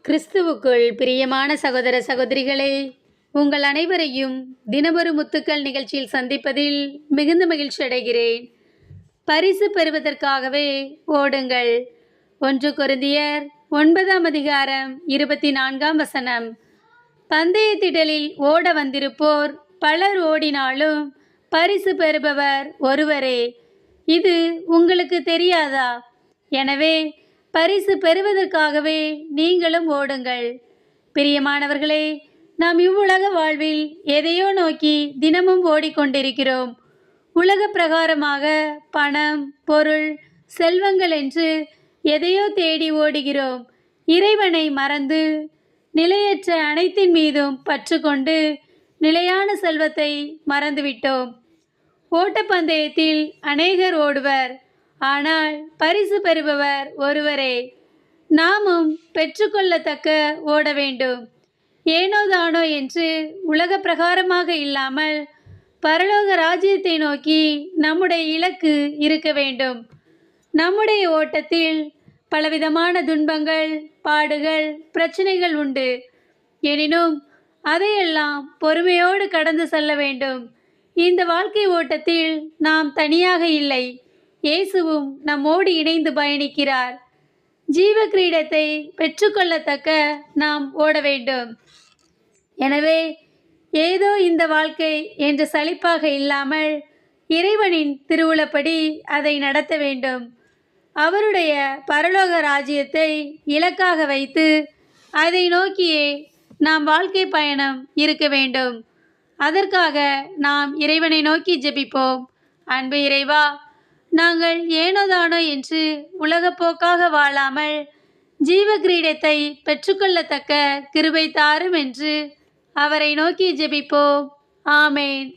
கிறிஸ்துவுக்குள் பிரியமான சகோதர சகோதரிகளே, உங்கள் அனைவரையும் தினமொரு முத்துக்கள் நிகழ்ச்சியில் சந்திப்பதில் மிகுந்த மகிழ்ச்சி அடைகிறேன். பரிசு பெறுவதற்காகவே ஓடுங்கள். 1 கொரிந்தியர் 9ஆம் அதிகாரம் 24ஆம் வசனம். பந்தயத்திடலில் ஓட வந்திருப்போர் பலர் ஓடினாலும் பரிசு பெறுபவர் ஒருவரே. இது உங்களுக்கு தெரியாதா? எனவே பரிசு பெறுவதற்காகவே நீங்களும் ஓடுங்கள். பிரியமானவர்களே, நாம் இவ்வுலக வாழ்வில் எதையோ நோக்கி தினமும் ஓடிக்கொண்டிருக்கிறோம். உலக பிரகாரமாக பணம், பொருள், செல்வங்கள் என்று எதையோ தேடி ஓடுகிறோம். இறைவனை மறந்து நிலையற்ற அனைத்தின் மீதும் பற்று கொண்டு நிலையான செல்வத்தை மறந்துவிட்டோம். ஓட்டப்பந்தயத்தில் அநேகர் ஓடுவர், ஆனால் பரிசு பெறுபவர் ஒருவரே. நாமும் பெற்றுக்கொள்ளத்தக்க ஓட வேண்டும். ஏனோதானோ என்று உலக பிரகாரமாக இல்லாமல் பரலோக ராஜ்யத்தை நோக்கி நம்முடைய இலக்கு இருக்க வேண்டும். நம்முடைய ஓட்டத்தில் பலவிதமான துன்பங்கள், பாடுகள், பிரச்சனைகள் உண்டு. எனினும் அதையெல்லாம் பொறுமையோடு கடந்து செல்ல வேண்டும். இந்த வாழ்க்கை ஓட்டத்தில் நாம் தனியாக இல்லை. இயேசுவும் நம்மோடு இணைந்து பயணிக்கிறார். ஜீவ கிரீடத்தை பெற்றுக்கொள்ளத்தக்க நாம் ஓட வேண்டும். எனவே ஏதோ இந்த வாழ்க்கை என்ற சலிப்பாக இல்லாமல் இறைவனின் திருவுளப்படி அதை நடத்த வேண்டும். அவருடைய பரலோக ராஜ்யத்தை இலக்காக வைத்து அதை நோக்கியே நாம் வாழ்க்கை பயணம் இருக்க வேண்டும். அதற்காக நாம் இறைவனை நோக்கி ஜெபிப்போம். அன்பு இறைவா, நாங்கள் ஏனோதானோ என்று உலகப்போக்காக வாழாமல் ஜீவ கிரீடத்தை பெற்றுக்கொள்ளத்தக்க கிருபை தாரும் என்று அவரை நோக்கி ஜெபிப்போம். ஆமேன்.